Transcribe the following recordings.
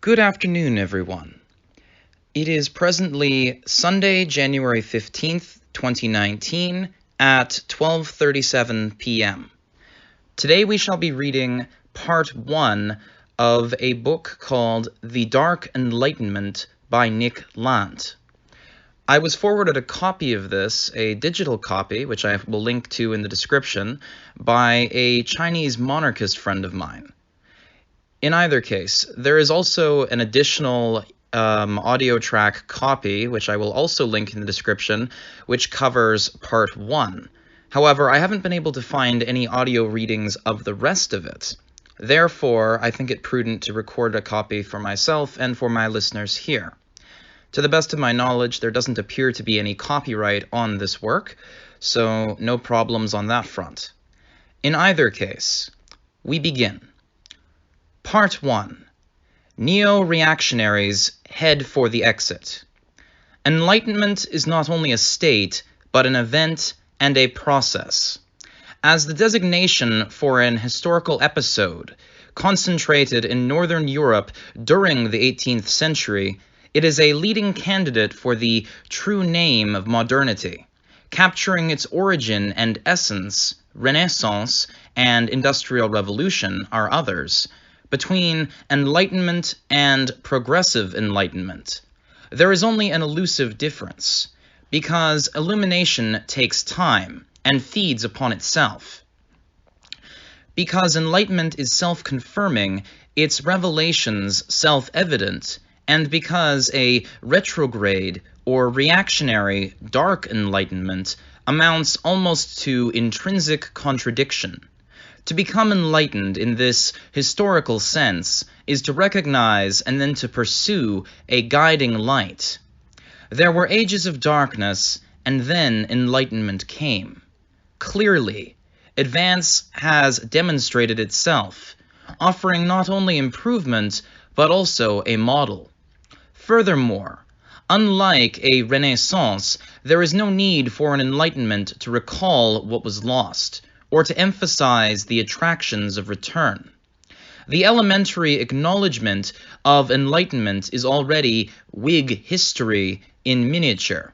Good afternoon, everyone. It is presently Sunday, January 15th, 2019, at 12:37 p.m. Today we shall be reading part 1 of a book called The Dark Enlightenment by Nick Land. I was forwarded a copy of this, a digital copy, which I will link to in the description, by a Chinese monarchist friend of mine. In either case, there is also an additional audio track copy, which I will also link in the description, which covers part 1. However, I haven't been able to find any audio readings of the rest of it. Therefore, I think it prudent to record a copy for myself and for my listeners here. To the best of my knowledge, there doesn't appear to be any copyright on this work, so no problems on that front. In either case, we begin. Part 1. Neo-Reactionaries head for the exit. Enlightenment is not only a state, but an event and a process. As the designation for an historical episode concentrated in Northern Europe during the 18th century, it is a leading candidate for the true name of modernity, capturing its origin and essence. Renaissance and Industrial Revolution are others. Between Enlightenment and Progressive Enlightenment, there is only an elusive difference, because illumination takes time and feeds upon itself. Because Enlightenment is self-confirming, its revelations self-evident, and because a retrograde or reactionary Dark Enlightenment amounts almost to intrinsic contradiction. To become enlightened in this historical sense is to recognize and then to pursue a guiding light. There were ages of darkness, and then enlightenment came. Clearly, advance has demonstrated itself, offering not only improvement, but also a model. Furthermore, unlike a Renaissance, there is no need for an enlightenment to recall what was lost, or to emphasize the attractions of return. The elementary acknowledgement of enlightenment is already Whig history in miniature.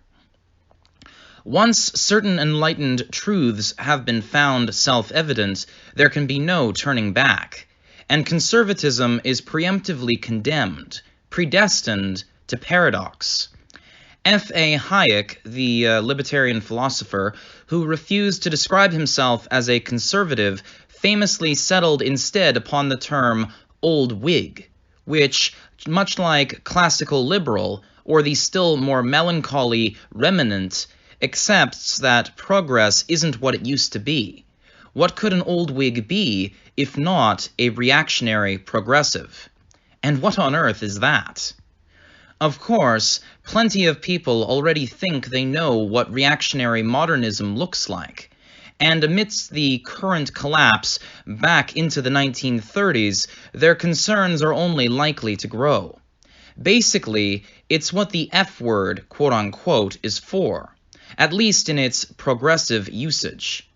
Once certain enlightened truths have been found self-evident, there can be no turning back, and conservatism is preemptively condemned, predestined to paradox. F.A. Hayek, the libertarian philosopher, who refused to describe himself as a conservative, famously settled instead upon the term Old Whig, which, much like classical liberal, or the still more melancholy remnant, accepts that progress isn't what it used to be. What could an Old Whig be, if not a reactionary progressive? And what on earth is that? Of course, plenty of people already think they know what reactionary modernism looks like, and amidst the current collapse back into the 1930s, their concerns are only likely to grow. Basically, it's what the F word, quote-unquote, is for, at least in its progressive usage.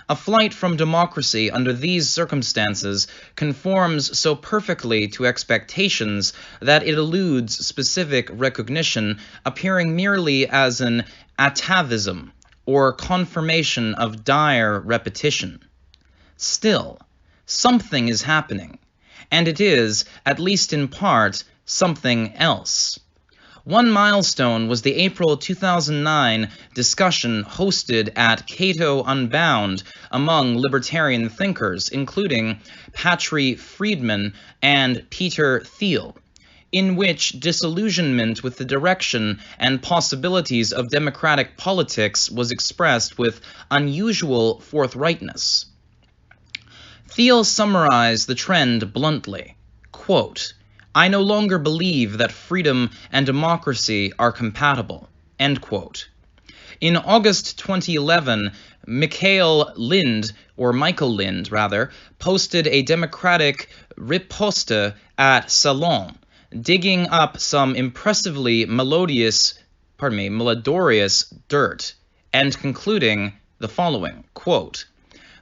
A flight from democracy under these circumstances conforms so perfectly to expectations that it eludes specific recognition, appearing merely as an atavism, or confirmation of dire repetition. Still, something is happening, and it is, at least in part, something else. One milestone was the April 2009 discussion hosted at Cato Unbound among libertarian thinkers, including Patry Friedman and Peter Thiel, in which disillusionment with the direction and possibilities of democratic politics was expressed with unusual forthrightness. Thiel summarized the trend bluntly, quote, "I no longer believe that freedom and democracy are compatible," end quote. In August 2011, Michael Lind, posted a democratic riposte at Salon, digging up some impressively malodorous dirt, and concluding the following, quote,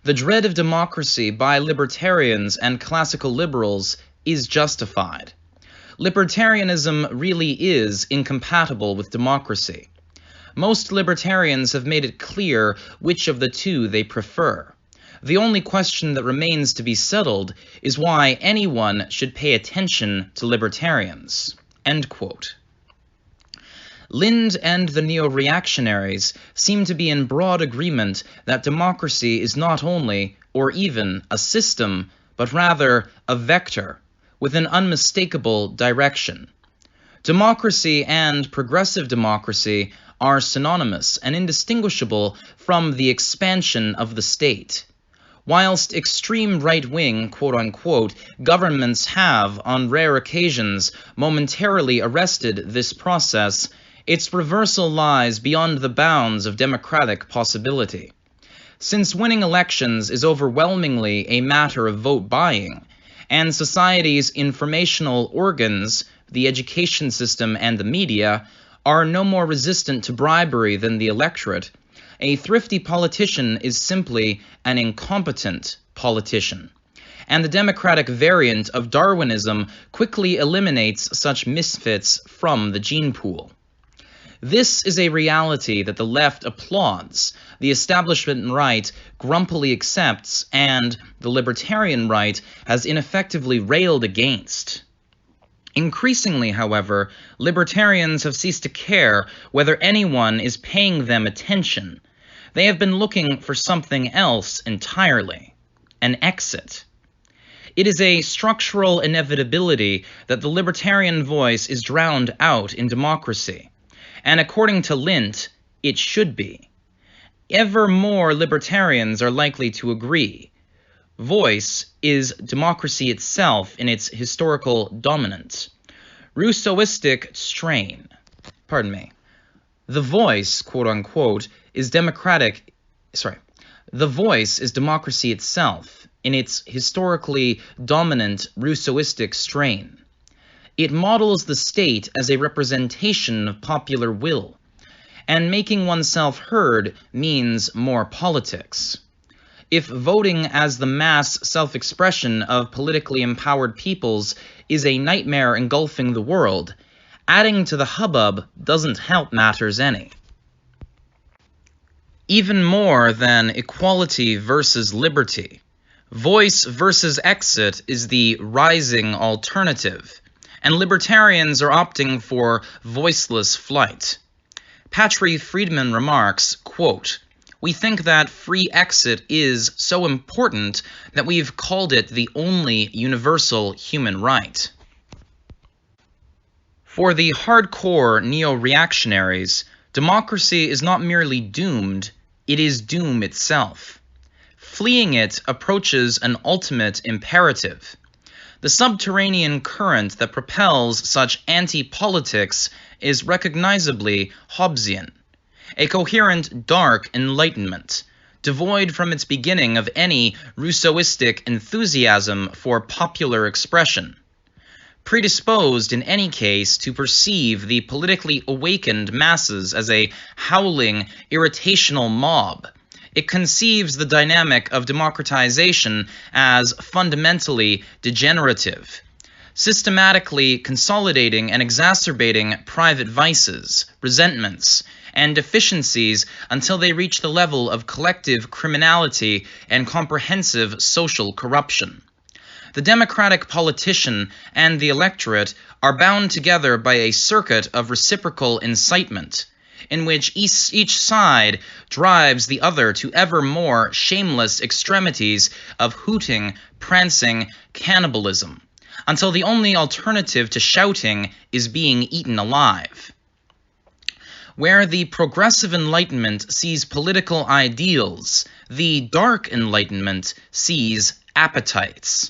"The dread of democracy by libertarians and classical liberals is justified. Libertarianism really is incompatible with democracy. Most libertarians have made it clear which of the two they prefer. The only question that remains to be settled is why anyone should pay attention to libertarians." End quote. Lind and the Neo-Reactionaries seem to be in broad agreement that democracy is not only, or even, a system, but rather a vector, with an unmistakable direction. Democracy and progressive democracy are synonymous and indistinguishable from the expansion of the state. Whilst extreme right-wing, quote-unquote, governments have, on rare occasions, momentarily arrested this process, its reversal lies beyond the bounds of democratic possibility. Since winning elections is overwhelmingly a matter of vote buying, and society's informational organs, the education system and the media, are no more resistant to bribery than the electorate, a thrifty politician is simply an incompetent politician. And the democratic variant of Darwinism quickly eliminates such misfits from the gene pool. This is a reality that the left applauds, the establishment right grumpily accepts, and the libertarian right has ineffectively railed against. Increasingly, however, libertarians have ceased to care whether anyone is paying them attention. They have been looking for something else entirely, an exit. It is a structural inevitability that the libertarian voice is drowned out in democracy, and according to Lind, it should be. Ever more libertarians are likely to agree. Voice is democracy itself in its historical dominance. Rousseauistic strain. The voice, quote-unquote, is the voice is democracy itself in its historically dominant Rousseauistic strain. It models the state as a representation of popular will, and making oneself heard means more politics. If voting as the mass self-expression of politically empowered peoples is a nightmare engulfing the world, adding to the hubbub doesn't help matters any. Even more than equality versus liberty, voice versus exit is the rising alternative, and libertarians are opting for voiceless flight. Patry Friedman remarks, quote, "We think that free exit is so important that we've called it the only universal human right." For the hardcore neo-reactionaries, democracy is not merely doomed, it is doom itself. Fleeing it approaches an ultimate imperative. The subterranean current that propels such anti-politics is recognizably Hobbesian, a coherent Dark Enlightenment, devoid from its beginning of any Rousseauistic enthusiasm for popular expression. Predisposed in any case to perceive the politically awakened masses as a howling, irritational mob, it conceives the dynamic of democratization as fundamentally degenerative, systematically consolidating and exacerbating private vices, resentments, and deficiencies until they reach the level of collective criminality and comprehensive social corruption. The democratic politician and the electorate are bound together by a circuit of reciprocal incitement, in which each side drives the other to ever more shameless extremities of hooting, prancing, cannibalism, until the only alternative to shouting is being eaten alive. Where the progressive Enlightenment sees political ideals, the Dark Enlightenment sees appetites.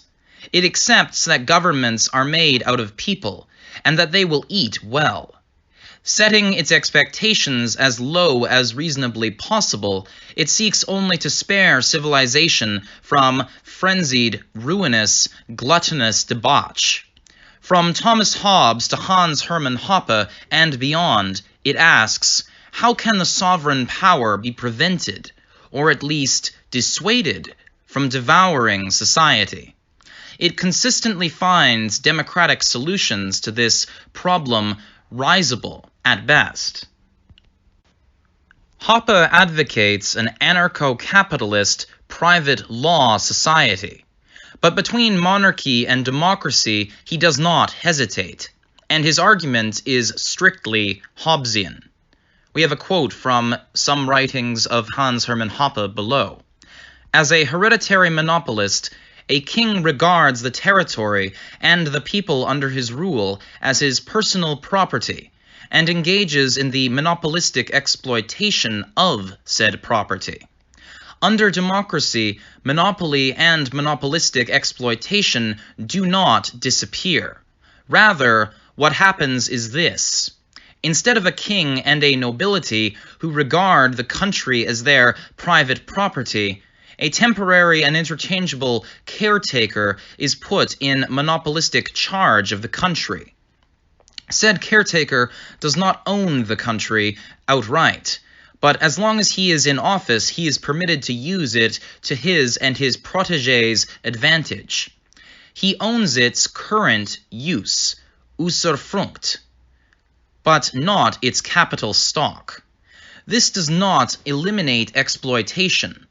It accepts that governments are made out of people, and that they will eat well. Setting its expectations as low as reasonably possible, it seeks only to spare civilization from frenzied, ruinous, gluttonous debauch. From Thomas Hobbes to Hans Herman Hoppe and beyond, it asks, how can the sovereign power be prevented, or at least dissuaded, from devouring society? It consistently finds democratic solutions to this problem risible at best. Hoppe advocates an anarcho-capitalist private law society, but between monarchy and democracy he does not hesitate, and his argument is strictly Hobbesian. We have a quote from some writings of Hans Herman Hoppe below. As a hereditary monopolist, a king regards the territory and the people under his rule as his personal property, and engages in the monopolistic exploitation of said property. Under democracy, monopoly and monopolistic exploitation do not disappear. Rather, what happens is this. Instead of a king and a nobility who regard the country as their private property, a temporary and interchangeable caretaker is put in monopolistic charge of the country. Said caretaker does not own the country outright, but as long as he is in office, he is permitted to use it to his and his protégés' advantage. He owns its current use, usufruct, but not its capital stock. This does not eliminate exploitation.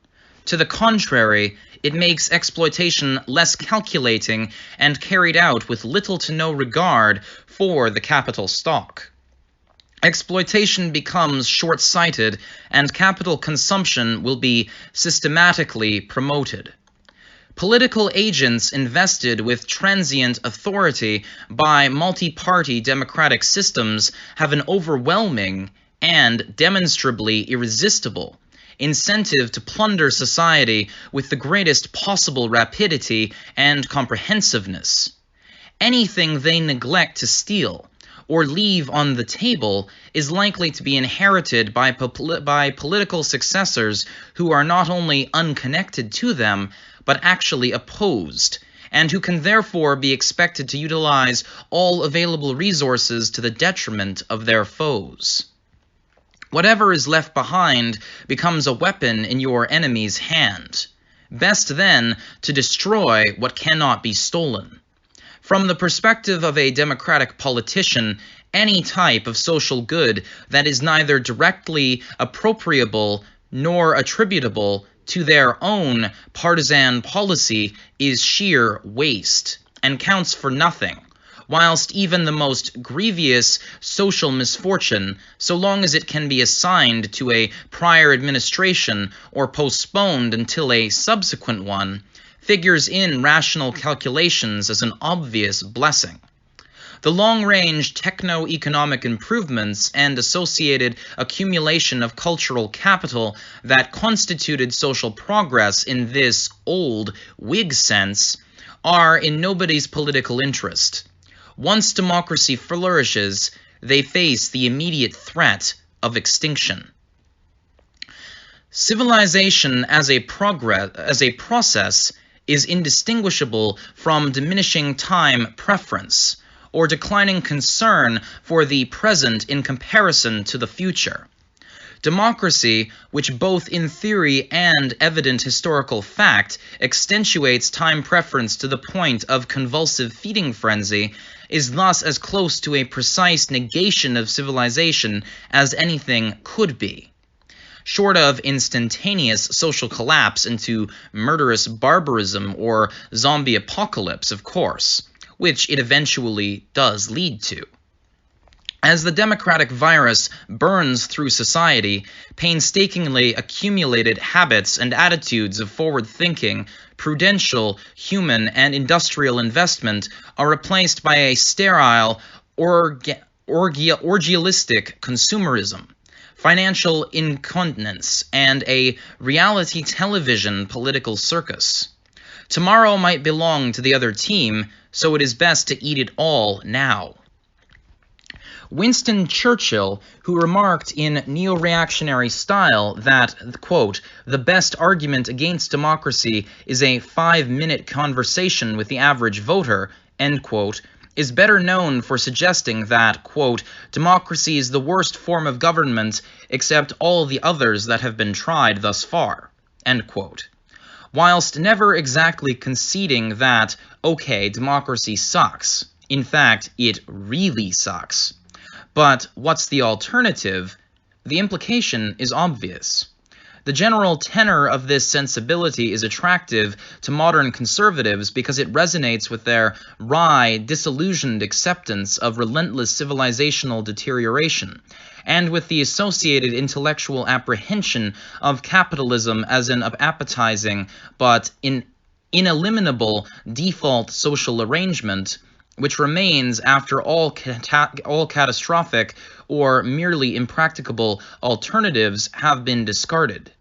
To the contrary, it makes exploitation less calculating and carried out with little to no regard for the capital stock. Exploitation becomes short-sighted, and capital consumption will be systematically promoted. Political agents invested with transient authority by multi-party democratic systems have an overwhelming and demonstrably irresistible incentive to plunder society with the greatest possible rapidity and comprehensiveness. Anything they neglect to steal or leave on the table is likely to be inherited by political successors who are not only unconnected to them, but actually opposed, and who can therefore be expected to utilize all available resources to the detriment of their foes. Whatever is left behind becomes a weapon in your enemy's hand. Best then to destroy what cannot be stolen. From the perspective of a democratic politician, any type of social good that is neither directly appropriable nor attributable to their own partisan policy is sheer waste and counts for nothing, whilst even the most grievous social misfortune, so long as it can be assigned to a prior administration or postponed until a subsequent one, figures in rational calculations as an obvious blessing. The long-range techno-economic improvements and associated accumulation of cultural capital that constituted social progress in this old Whig sense are in nobody's political interest. Once democracy flourishes, they face the immediate threat of extinction. Civilization as a process is indistinguishable from diminishing time preference, or declining concern for the present in comparison to the future. Democracy, which both in theory and evident historical fact accentuates time preference to the point of convulsive feeding frenzy, is thus as close to a precise negation of civilization as anything could be. Short of instantaneous social collapse into murderous barbarism or zombie apocalypse, of course, which it eventually does lead to. As the democratic virus burns through society, painstakingly accumulated habits and attitudes of forward-thinking, prudential, human, and industrial investment are replaced by a sterile, orgiastic consumerism, financial incontinence, and a reality television political circus. Tomorrow might belong to the other team, so it is best to eat it all now. Winston Churchill, who remarked in neo-reactionary style that, quote, the best argument against democracy is a 5-minute conversation with the average voter, end quote, is better known for suggesting that, quote, democracy is the worst form of government except all the others that have been tried thus far, end quote. whilst never exactly conceding that, okay, democracy sucks. In fact, it really sucks. But what's the alternative? The implication is obvious. The general tenor of this sensibility is attractive to modern conservatives because it resonates with their wry, disillusioned acceptance of relentless civilizational deterioration, and with the associated intellectual apprehension of capitalism as an appetizing but ineliminable default social arrangement, which remains after all catastrophic or merely impracticable alternatives have been discarded.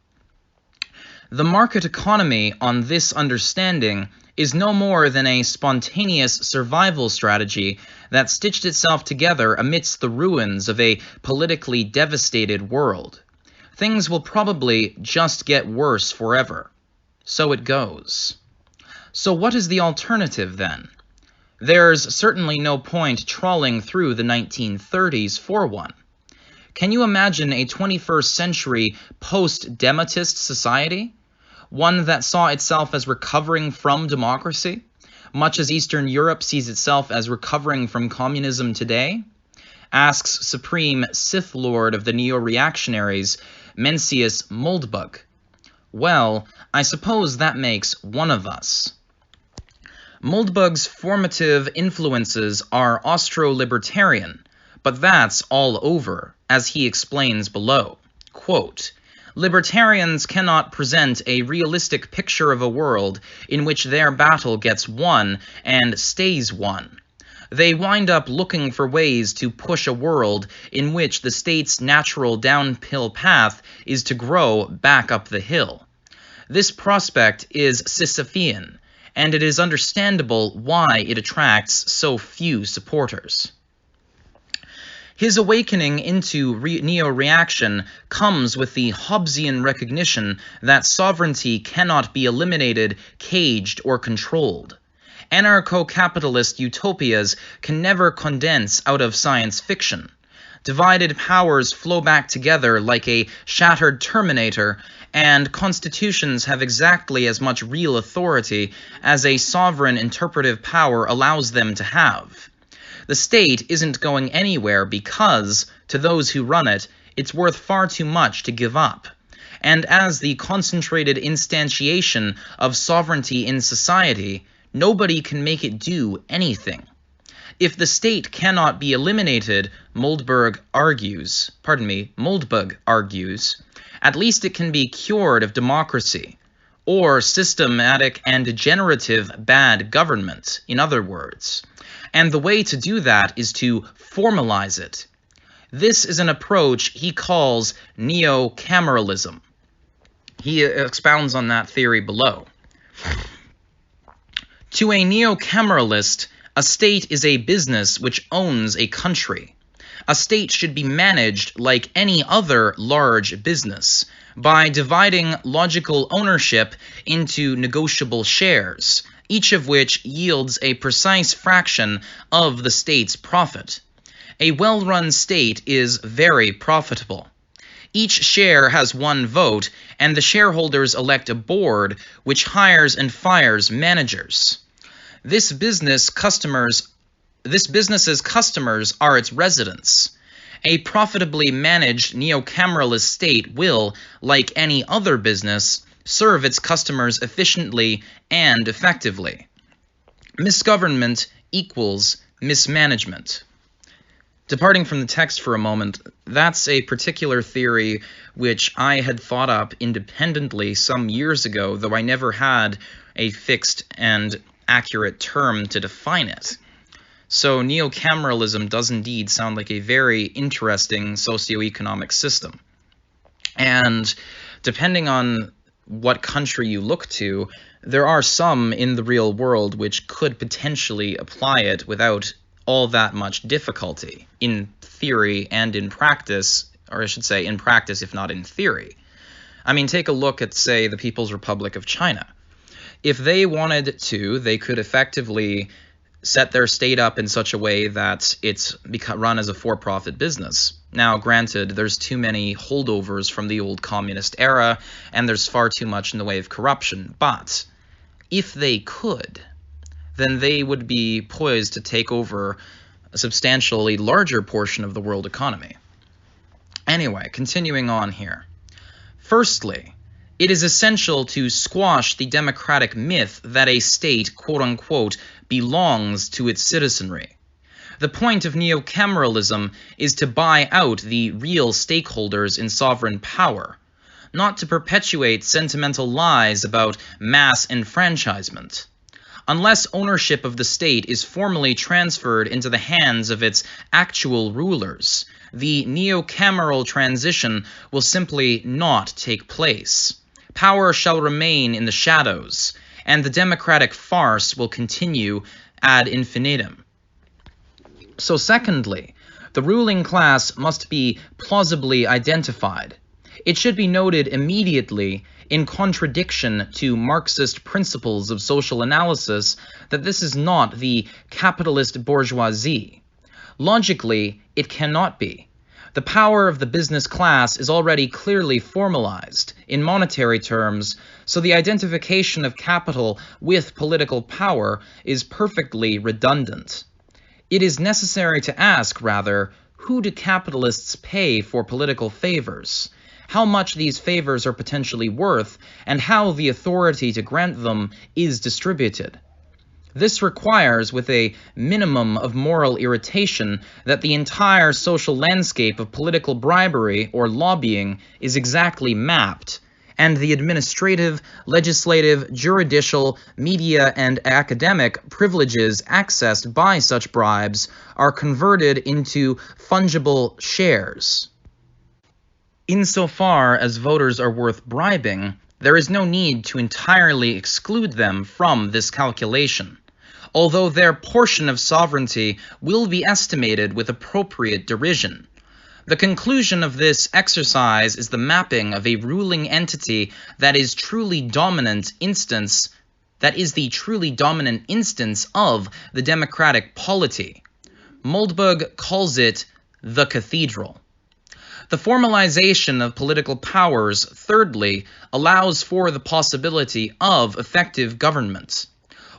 The market economy, on this understanding, is no more than a spontaneous survival strategy that stitched itself together amidst the ruins of a politically devastated world. Things will probably just get worse forever. So it goes. So what is the alternative then? There's certainly no point trawling through the 1930s for one. Can you imagine a 21st century post-Dematist society? One that saw itself as recovering from democracy, much as Eastern Europe sees itself as recovering from communism today? Asks Supreme Sith Lord of the Neo-Reactionaries, Mencius Moldbug. Well, I suppose that makes one of us. Moldbug's formative influences are Austro-Libertarian, but that's all over, as he explains below. Quote, "Libertarians cannot present a realistic picture of a world in which their battle gets won and stays won. They wind up looking for ways to push a world in which the state's natural downhill path is to grow back up the hill. This prospect is Sisyphean, and it is understandable why it attracts so few supporters." His awakening into neo-reaction comes with the Hobbesian recognition that sovereignty cannot be eliminated, caged, or controlled. Anarcho-capitalist utopias can never condense out of science fiction. Divided powers flow back together like a shattered Terminator, and constitutions have exactly as much real authority as a sovereign interpretive power allows them to have. The state isn't going anywhere because, to those who run it, it's worth far too much to give up. And as the concentrated instantiation of sovereignty in society, nobody can make it do anything. If the state cannot be eliminated, Moldbug argues, at least it can be cured of democracy, or systematic and degenerative bad government, in other words. And the way to do that is to formalize it. This is an approach he calls Neo-Cameralism. He expounds on that theory below. To a Neo-Cameralist, a state is a business which owns a country. A state should be managed like any other large business, by dividing logical ownership into negotiable shares, each of which yields a precise fraction of the state's profit. A well-run state is very profitable. Each share has one vote, and the shareholders elect a board which hires and fires managers. This business's customers are its residents. A profitably managed neo-cameralist state will, like any other business, serve its customers efficiently and effectively. Misgovernment equals mismanagement. Departing from the text for a moment, that's a particular theory which I had thought up independently some years ago, though I never had a fixed and accurate term to define it. So Neo-Cameralism does indeed sound like a very interesting socioeconomic system. And depending on what country you look to, there are some in the real world which could potentially apply it without all that much difficulty, in theory and in practice, or I should say in practice if not in theory. I mean, take a look at, say, the People's Republic of China. If they wanted to, they could effectively set their state up in such a way that it's run as a for-profit business. Now, granted, there's too many holdovers from the old communist era, and there's far too much in the way of corruption, but if they could, then they would be poised to take over a substantially larger portion of the world economy. Anyway, continuing on here. Firstly, it is essential to squash the democratic myth that a state, quote-unquote, belongs to its citizenry. The point of Neo-Cameralism is to buy out the real stakeholders in sovereign power, not to perpetuate sentimental lies about mass enfranchisement. Unless ownership of the state is formally transferred into the hands of its actual rulers, the neo-cameral transition will simply not take place. Power shall remain in the shadows, and the democratic farce will continue ad infinitum. So secondly, the ruling class must be plausibly identified. It should be noted immediately, in contradiction to Marxist principles of social analysis, that this is not the capitalist bourgeoisie. Logically, it cannot be. The power of the business class is already clearly formalized in monetary terms, so the identification of capital with political power is perfectly redundant. It is necessary to ask, rather, who do capitalists pay for political favors? How much these favors are potentially worth, and how the authority to grant them is distributed. This requires, with a minimum of moral irritation, that the entire social landscape of political bribery or lobbying is exactly mapped, and the administrative, legislative, juridical, media, and academic privileges accessed by such bribes are converted into fungible shares. Insofar as voters are worth bribing, there is no need to entirely exclude them from this calculation, although their portion of sovereignty will be estimated with appropriate derision. The conclusion of this exercise is the mapping of a ruling entity that is the truly dominant instance of the democratic polity. Moldbug calls it the Cathedral. The formalization of political powers, thirdly, allows for the possibility of effective government.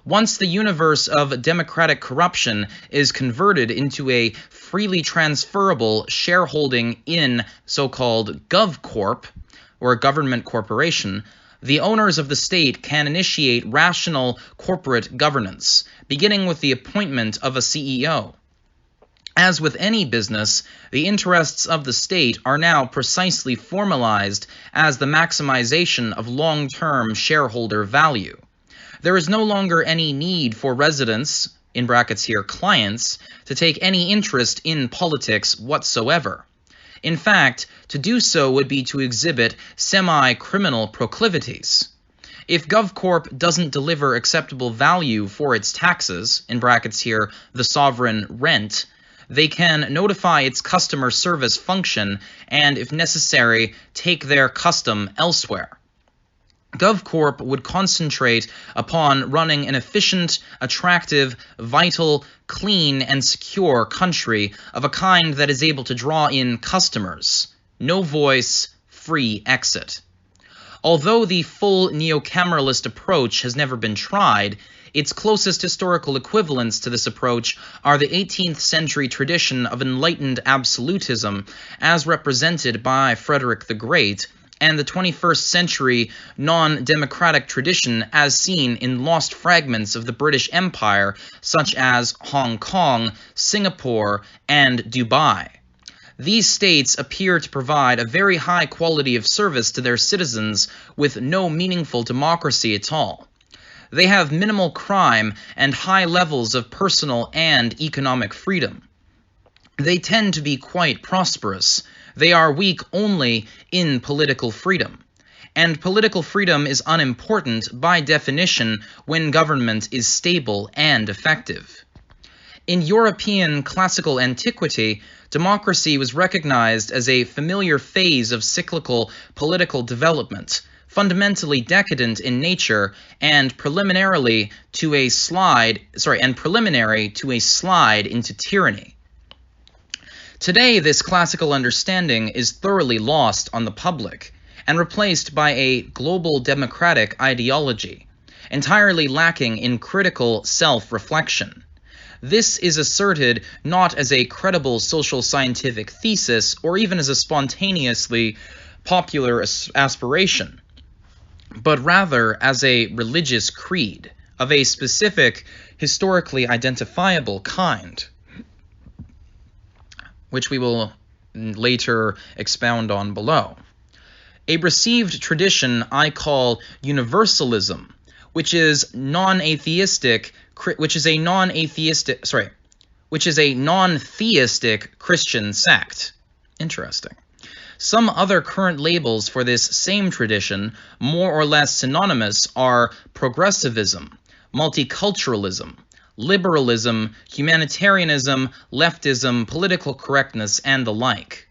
Once the universe of democratic corruption is converted into a freely transferable shareholding in so-called GovCorp, or government corporation, the owners of the state can initiate rational corporate governance, beginning with the appointment of a CEO. As with any business, the interests of the state are now precisely formalized as the maximization of long-term shareholder value. There is no longer any need for residents, in brackets here clients, to take any interest in politics whatsoever. In fact, to do so would be to exhibit semi-criminal proclivities. If GovCorp doesn't deliver acceptable value for its taxes, in brackets here the sovereign rent, they can notify its customer service function and, if necessary, take their custom elsewhere. GovCorp would concentrate upon running an efficient, attractive, vital, clean, and secure country of a kind that is able to draw in customers. No voice, free exit. Although the full neo-cameralist approach has never been tried, its closest historical equivalents to this approach are the 18th century tradition of enlightened absolutism, as represented by Frederick the Great, and the 21st century non-democratic tradition as seen in lost fragments of the British Empire, such as Hong Kong, Singapore, and Dubai. These states appear to provide a very high quality of service to their citizens with no meaningful democracy at all. They have minimal crime and high levels of personal and economic freedom. They tend to be quite prosperous. They are weak only in political freedom. And political freedom is unimportant by definition when government is stable and effective. In European classical antiquity, democracy was recognized as a familiar phase of cyclical political development, fundamentally decadent in nature and preliminary to a slide into tyranny. Today, this classical understanding is thoroughly lost on the public and replaced by a global democratic ideology, entirely lacking in critical self-reflection. This is asserted not as a credible social scientific thesis or even as a spontaneously popular aspiration, but rather as a religious creed of a specific, historically identifiable kind, which we will later expound on below. A received tradition I call universalism, which is a non-theistic Christian sect. Interesting. Some other current labels for this same tradition, more or less synonymous, are progressivism, multiculturalism, liberalism, humanitarianism, leftism, political correctness, and the like.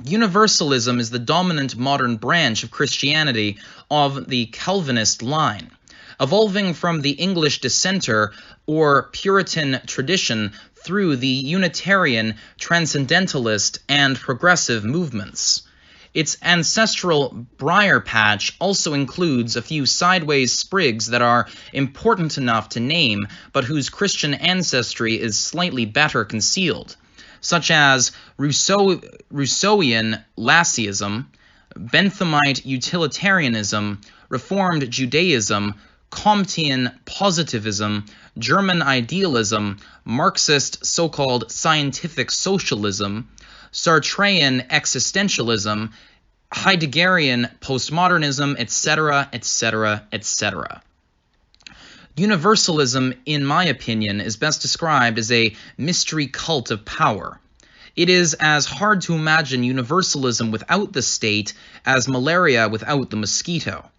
Universalism is the dominant modern branch of Christianity of the Calvinist line, evolving from the English dissenter or Puritan tradition through the Unitarian, Transcendentalist, and Progressive movements. Its ancestral briar patch also includes a few sideways sprigs that are important enough to name, but whose Christian ancestry is slightly better concealed, such as Rousseauian Lassism, Benthamite utilitarianism, Reformed Judaism, Comtean positivism, German idealism, Marxist so-called scientific socialism, Sartrean existentialism, Heideggerian postmodernism, etc., etc., etc. Universalism, in my opinion, is best described as a mystery cult of power. It is as hard to imagine universalism without the state as malaria without the mosquito.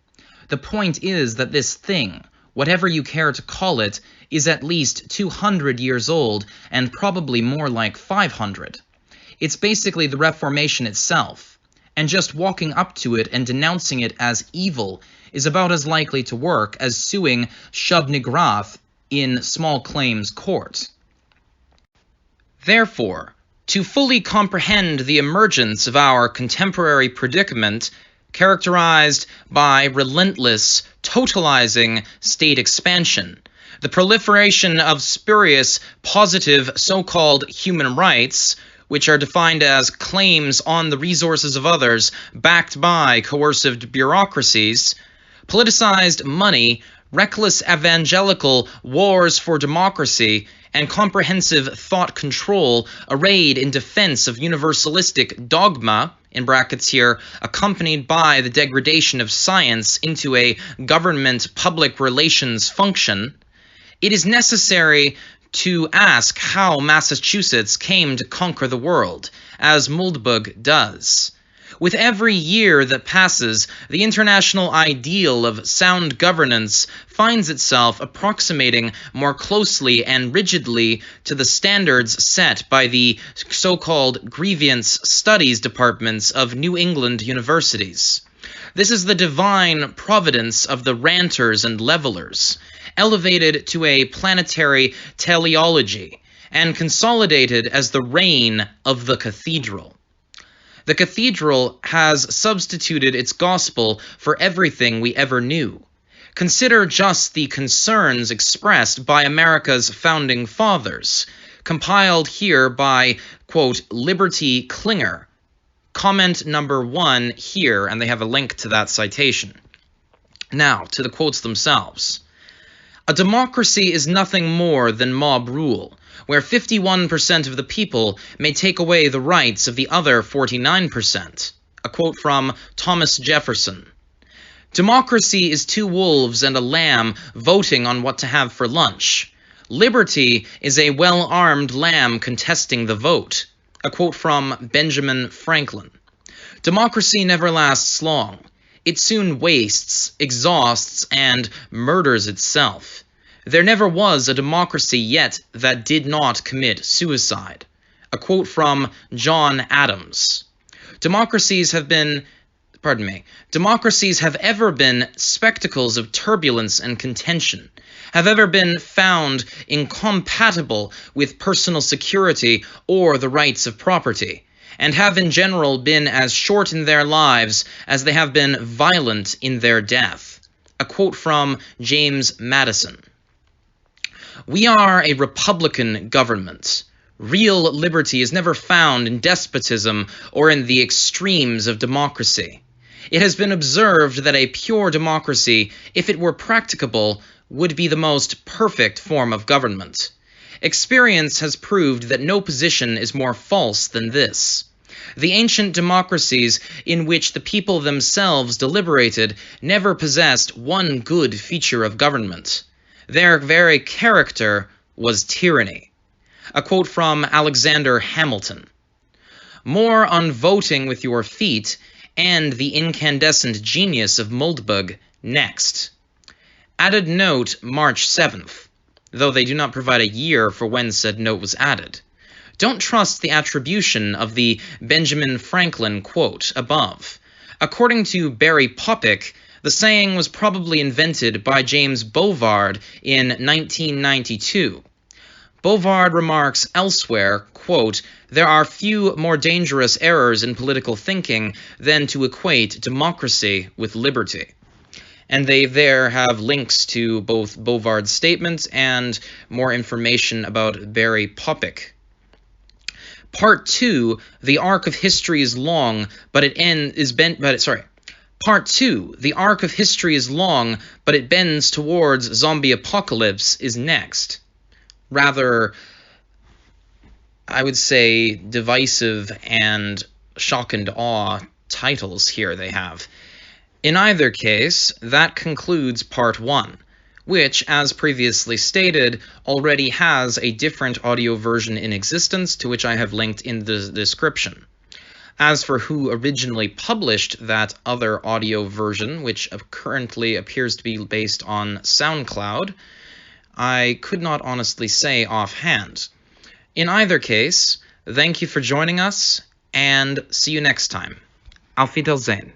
The point is that this thing, whatever you care to call it, is at least 200 years old and probably more like 500. It's basically the Reformation itself, and just walking up to it and denouncing it as evil is about as likely to work as suing Shub-Nigrath in small claims court. Therefore, to fully comprehend the emergence of our contemporary predicament, characterized by relentless, totalizing state expansion, the proliferation of spurious, positive so-called human rights, which are defined as claims on the resources of others backed by coercive bureaucracies, politicized money, reckless evangelical wars for democracy, and comprehensive thought control arrayed in defense of universalistic dogma, in brackets here, accompanied by the degradation of science into a government public relations function, it is necessary to ask how Massachusetts came to conquer the world, as Muldbug does. With every year that passes, the international ideal of sound governance finds itself approximating more closely and rigidly to the standards set by the so-called grievance studies departments of New England universities. This is the divine providence of the ranters and levelers, elevated to a planetary teleology, and consolidated as the reign of the Cathedral. The Cathedral has substituted its gospel for everything we ever knew. Consider just the concerns expressed by America's founding fathers, compiled here by, quote, Liberty Klinger. Comment number 1 here, and they have a link to that citation. Now, to the quotes themselves. A democracy is nothing more than mob rule, where 51% of the people may take away the rights of the other 49%. A quote from Thomas Jefferson. Democracy is two wolves and a lamb voting on what to have for lunch. Liberty is a well-armed lamb contesting the vote. A quote from Benjamin Franklin. Democracy never lasts long. It soon wastes, exhausts, and murders itself. There never was a democracy yet that did not commit suicide. A quote from John Adams. Democracies have been democracies have ever been spectacles of turbulence and contention, have ever been found incompatible with personal security or the rights of property, and have in general been as short in their lives as they have been violent in their death. A quote from James Madison. We are a republican government. Real liberty is never found in despotism or in the extremes of democracy. It has been observed that a pure democracy, if it were practicable, would be the most perfect form of government. Experience has proved that no position is more false than this. The ancient democracies in which the people themselves deliberated never possessed one good feature of government. Their very character was tyranny. A quote from Alexander Hamilton. More on voting with your feet and the incandescent genius of Moldbug next. Added note March 7th, though they do not provide a year for when said note was added. Don't trust the attribution of the Benjamin Franklin quote above. According to Barry Poppick, the saying was probably invented by James Bovard in 1992. Bovard remarks elsewhere, quote, there are few more dangerous errors in political thinking than to equate democracy with liberty. And they there have links to both Bovard's statements and more information about Barry Poppick. Part 2, the arc of history is long, but it Part 2, the arc of history is long, but it bends towards zombie apocalypse is next. Rather, I would say, divisive and shock and awe titles here they have. In either case, that concludes Part 1, which, as previously stated, already has a different audio version in existence, to which I have linked in the description. As for who originally published that other audio version, which currently appears to be based on SoundCloud, I could not honestly say offhand. In either case, thank you for joining us, and see you next time. Auf Wiedersehen.